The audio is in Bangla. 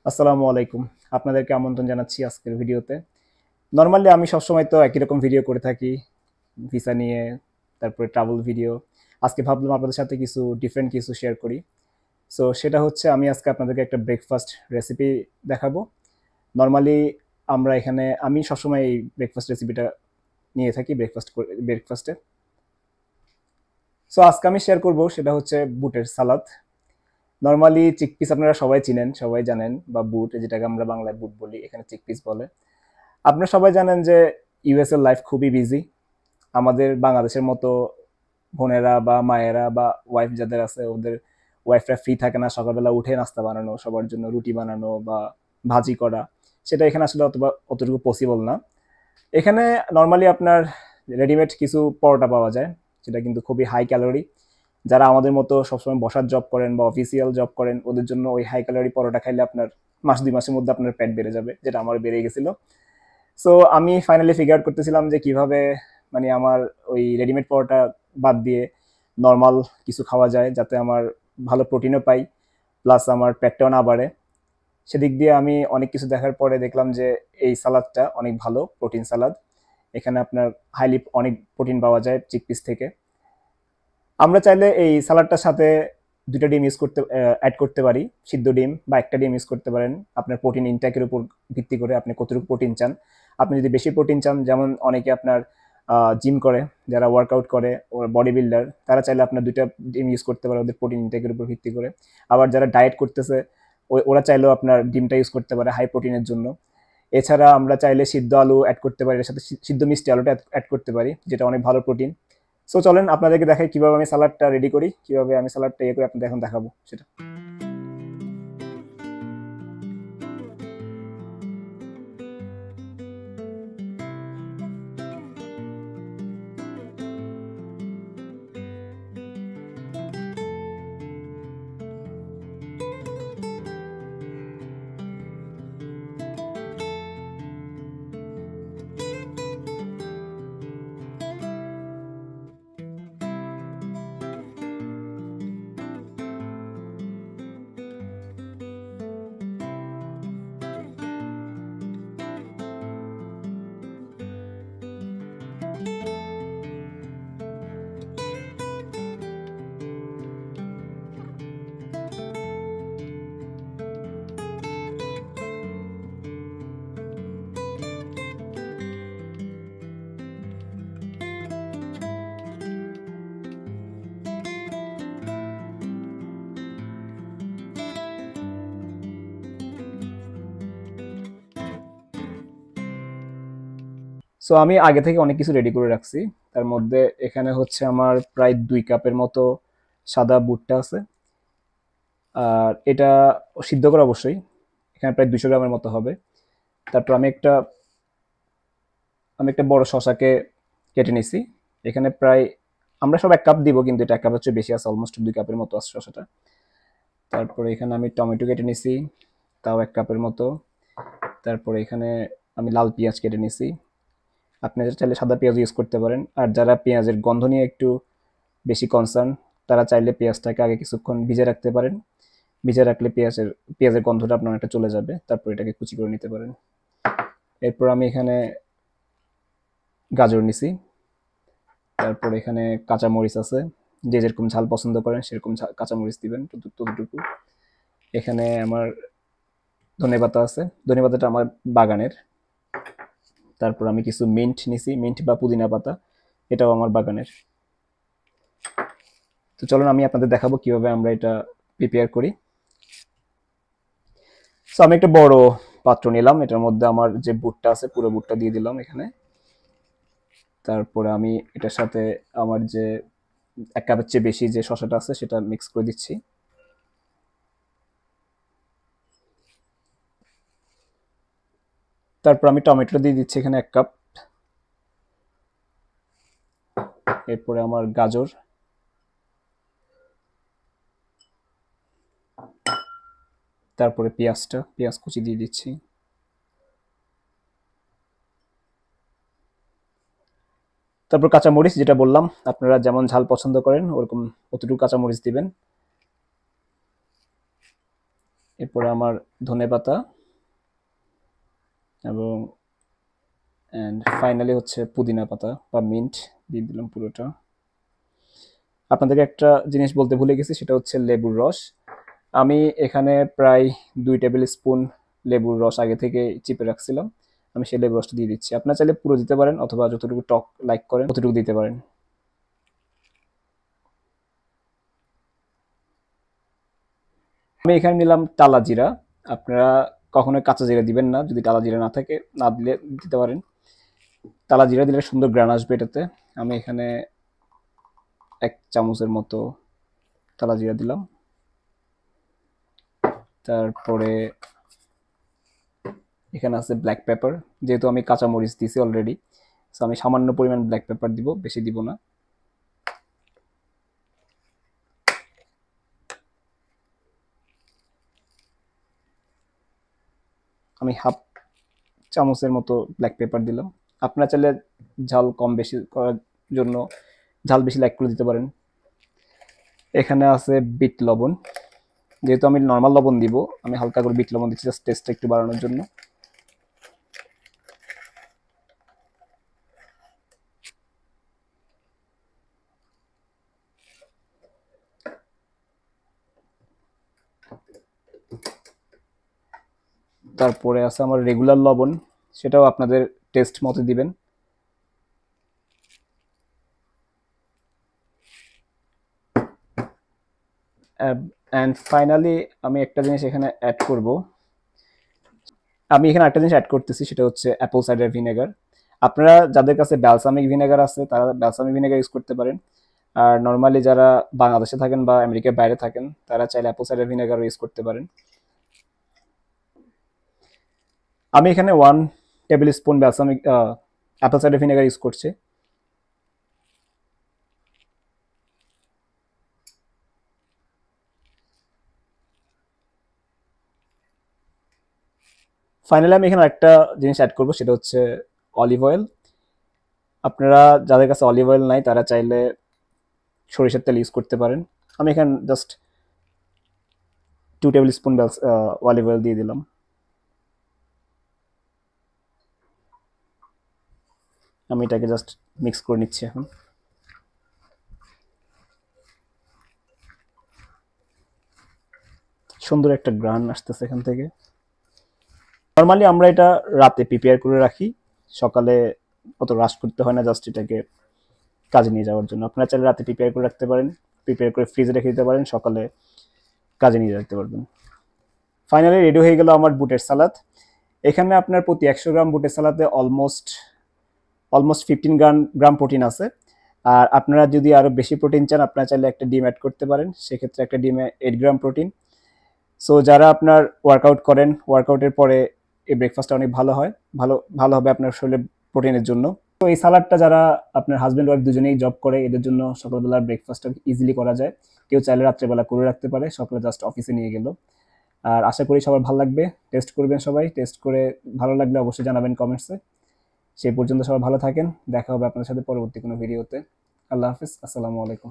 আসসালামু আলাইকুম। আপনাদেরকে আমন্ত্রণ জানাচ্ছি আজকের ভিডিওতে। নরমালি আমি সবসময় তো একই রকম ভিডিও করে থাকি, ভিসা নিয়ে, তারপরে ট্রাভেল ভিডিও। আজকে ভাবলাম আপনাদের সাথে কিছু ডিফারেন্ট কিছু শেয়ার করি। সো সেটা হচ্ছে আমি আজকে আপনাদেরকে একটা ব্রেকফাস্ট রেসিপি দেখাবো। নরমালি আমি সবসময় এই ব্রেকফাস্ট রেসিপিটা নিয়ে থাকি ব্রেকফাস্টে। সো আজকে আমি শেয়ার করব সেটা হচ্ছে বুটের সালাদ। নরমালি চিকপিস আপনারা সবাই চিনেন, সবাই জানেন, বা বুট যেটাকে আমরা বাংলায় বুট বলি, এখানে চিকপিস বলে। আপনারা সবাই জানেন যে ইউএস এর লাইফ খুবই বিজি। আমাদের বাংলাদেশের মতো বোনেরা বা মায়েরা বা ওয়াইফ যাদের আছে ওদের ওয়াইফরা ফ্রি থাকে না সকালবেলা উঠে নাস্তা বানানো, সবার জন্য রুটি বানানো বা ভাজি করা। সেটা এখানে আসলে অতটুকু পসিবল না। এখানে নর্মালি আপনার রেডিমেড কিছু পরোটা পাওয়া যায়, যেটা কিন্তু খুবই হাই ক্যালোরি। যারা আমাদের মতো সবসময় বসার জব করেন বা অফিসিয়াল জব করেন ওদের জন্য ওই হাই ক্যালোরি পরোটা খাইলে আপনার মাস 2 মাসের মধ্যে আপনার পেট বেড়ে যাবে, যেটা আমার বেড়ে গেছিল। সো আমি ফাইনালি ফিগার আউট করতেছিলাম যে কিভাবে মানে আমার ওই রেডিমেড পরোটা বাদ দিয়ে নর্মাল কিছু খাওয়া যায়, যাতে আমার ভালো প্রোটিনও পাই, প্লাস আমার পেটটাও না বাড়ে। সেদিক দিয়ে আমি অনেক কিছু দেখার পরে দেখলাম যে এই সালাদটা অনেক ভালো প্রোটিন সালাদ। এখানে আপনার হাইলি অনেক প্রোটিন পাওয়া যায় চিকপিস থেকে। আমরা চাইলে এই সালাডটার সাথে 2টা ডিম ইউজ করতে অ্যাড করতে পারি, সিদ্ধ ডিম বা একটা ডিম ইউজ করতে পারেন। আপনার প্রোটিন ইনটেকের উপর ভিত্তি করে আপনি কতটুকু প্রোটিন চান। আপনি যদি বেশি প্রোটিন চান, যেমন অনেকে আপনার জিম করে, যারা ওয়ার্কআউট করে, ওরা বডি বিল্ডার, তারা চাইলে আপনার 2টা ডিম ইউজ করতে পারে ওদের প্রোটিন ইনটেকের উপর ভিত্তি করে। আবার যারা ডায়েট করতেছে ওরা চাইলেও আপনার ডিমটা ইউজ করতে পারে হাই প্রোটিনের জন্য। এছাড়া আমরা চাইলে সিদ্ধ আলু অ্যাড করতে পারি, এর সাথে সিদ্ধ মিষ্টি আলুটা অ্যাড করতে পারি, যেটা অনেক ভালো প্রোটিন। সো চলেন আপনাদেরকে দেখাই কিভাবে আমি সালাডটা রেডি করি, কিভাবে আমি সালাডটা ইয়ে করে আপনাদের এখন দেখাবো সেটা। সো আমি আগে থেকে অনেক কিছু রেডি করে রাখছি। তার মধ্যে এখানে হচ্ছে আমার প্রায় 2 কাপের মতো সাদা বুটটা আছে। আর এটা সিদ্ধ করা অবশ্যই। এখানে প্রায় 200 গ্রামের মতো হবে। তারপর আমি একটা বড় শশাকে কেটে নিছি। এখানে প্রায় আমরা সব 1 কাপ দিব, কিন্তু এটা 1 কাপের চেয়ে বেশি আছে, অলমোস্ট 2 কাপের মতো আছে শশাটা। তারপরে এখানে আমি টমেটো কেটে নিছি, তাও 1 কাপের মতো। তারপরে এখানে আমি লাল পেঁয়াজ কেটে নিছি। আপনারা চাইলে সাদা পেঁয়াজ ইউজ করতে পারেন। আর যারা পেঁয়াজের গন্ধ নিয়ে একটু বেশি কনসার্ন, তারা চাইলে পেঁয়াজটাকে আগে কিছুক্ষণ ভিজে রাখতে পারেন। ভিজে রাখলে পেঁয়াজের গন্ধটা আপনার অনেকটা চলে যাবে। তারপর এটাকে কুচি করে নিতে পারেন। এরপর আমি এখানে গাজর নিছি। তারপর এখানে কাঁচা মরিচ আছে, যে যেরকম ঝাল পছন্দ করেন সেরকম কাঁচা মরিচ দিবেন ততটুকু। এখানে আমার ধনেপাতা আছে, ধনেপাতাটা আমার বাগানের। তারপর আমি কিছু মিন্ট নিছি, মিন্ট বা পুদিনা পাতা, এটাও আমার বাগানের। তো চলুন আমি আপনাদের দেখাবো কিভাবে আমরা এটা প্রিপেয়ার করি। সো আমি একটা বড় পাত্র নিলাম, এটার মধ্যে আমার যে বুটটা আছে পুরো বুটটা দিয়ে দিলাম এখানে। তারপরে আমি এটার সাথে আমার যে 1 কাপের চেয়ে বেশি যে শসাটা আছে সেটা মিক্স করে দিচ্ছি। তারপর আমি টমেটো দিয়ে দিচ্ছি এখানে 1 কাপ। এরপরে আমার গাজর, তারপরে পেঁয়াজ কুচি দিয়ে দিচ্ছি। তারপর কাঁচামরিচ, যেটা বললাম আপনারা যেমন ঝাল পছন্দ করেন ওরকম অতটুকু কাঁচামরিচ দিবেন। এরপরে আমার ধনেপাতা এবং অ্যান্ড ফাইনালি হচ্ছে পুদিনা পাতা বা মিন্ট দিয়ে দিলাম পুরোটা। আপনাদেরকে একটা জিনিস বলতে ভুলে গেছি, সেটা হচ্ছে লেবুর রস। আমি এখানে প্রায় 2 টেবিল স্পুন লেবুর রস আগে থেকে চিপে রাখছিলাম, আমি সেই লেবুর রসটা দিয়ে দিচ্ছি। আপনারা চাইলে পুরো দিতে পারেন অথবা যতটুকু টক লাইক করেন ততটুকু দিতে পারেন। আমি এখানে নিলাম টালা জিরা। আপনারা কখনোই কাঁচা জিরা দিবেন না, যদি টালা জিরা না থাকে না দিলে দিতে পারেন। টালা জিরা দিলে সুন্দর গ্রান আসবে এটাতে। আমি এখানে 1 চামচের মতো টালা জিরা দিলাম। তারপরে এখানে আছে ব্ল্যাক পেপার, যেহেতু আমি কাঁচা মরিচ দিছি অলরেডি, সো আমি সামান্য পরিমাণ ব্ল্যাক পেপার দিব, বেশি দিব না। আমি হাফ চামচের মতো ব্ল্যাক পেপার দিলাম। আপনারা চাইলে ঝাল কম বেশি করার জন্য ঝাল বেশি লাইক করে দিতে পারেন। এখানে আছে বিট লবণ, যেহেতু আমি নর্মাল লবণ দিব, আমি হালকা করে বিট লবণ দিচ্ছি জাস্ট টেস্টটা একটু বাড়ানোর জন্য। তারপরে আছে আমার রেগুলার লবণ, সেটাও আপনাদের টেস্ট মতো দিবেন। অ্যান্ড ফাইনালি আমি একটা জিনিস এখানে অ্যাড করব। আমি এখানে একটা জিনিস অ্যাড করতেছি, সেটা হচ্ছে অ্যাপল সাইডার ভিনেগার। আপনারা যাদের কাছে ব্যালসামিক ভিনেগার আছে তারা ব্যালসামিক ভিনেগার ইউজ করতে পারেন। আর নর্মালি যারা বাংলাদেশে থাকেন বা আমেরিকার বাইরে থাকেন তারা চাইলে অ্যাপল সাইডার ভিনেগার ইউজ করতে পারেন। আমি এখানে 1 table spoon balsamic apple cider vinegar use করছি। ফাইনালি আমি এখানে একটা জিনিস অ্যাড করবো, সেটা হচ্ছে অলিভ অয়েল। আপনারা যাদের কাছে অলিভ অয়েল নাই তারা চাইলে সরিষার তেল ইউজ করতে পারেন। আমি এখানে just 2 table spoon olive oil দিয়ে দিলাম। আমি এটাকে জাস্ট মিক্স করে নিচ্ছি এখন। সুন্দর একটা গ্রান আসতেছে এখান থেকে। নর্মালি আমরা এটা রাতে প্রিপেয়ার করে রাখি, সকালে অত রাশ করতে হয় না, জাস্ট এটাকে কাজে নিয়ে যাওয়ার জন্য। আপনারা চাইলে রাতে প্রিপেয়ার করে রাখতে পারেন, প্রিপেয়ার করে ফ্রিজে রেখে দিতে পারেন, সকালে কাজে নিয়ে যেতে পারবেন। ফাইনালি রেডি হয়ে গেল আমার বুটের সালাদ। এখানে আপনার প্রতি 100 গ্রাম বুটের সালাদে অলমোস্ট অলমোস্ট 15 গ্রাম প্রোটিন আছে। আর আপনারা যদি আরও বেশি প্রোটিন চান আপনারা চাইলে একটা ডিম অ্যাড করতে পারেন, সেক্ষেত্রে একটা ডিমে 8 গ্রাম প্রোটিন। সো যারা আপনার ওয়ার্কআউট করেন, ওয়ার্কআউটের পরে এই ব্রেকফাস্টটা অনেক ভালো হয়, ভালো ভালো হবে আপনার শরীরে প্রোটিনের জন্য। তো এই সালাডটা যারা আপনার হাজব্যান্ড ওয়াইফ দুজনেই জব করে এদের জন্য সকালবেলার ব্রেকফাস্টটা ইজিলি করা যায়। কেউ চাইলে রাত্রেবেলা করে রাখতে পারে, সকালে জাস্ট অফিসে নিয়ে গেল। আর আশা করি সবার ভালো লাগবে। টেস্ট করবেন সবাই, টেস্ট করে ভালো লাগলে অবশ্যই জানাবেন কমেন্টসে। সেই পর্যন্ত সবাই ভালো থাকেন, দেখা হবে আপনাদের সাথে পরবর্তী কোনো ভিডিওতে। আল্লাহ হাফিজ, আসসালামু আলাইকুম।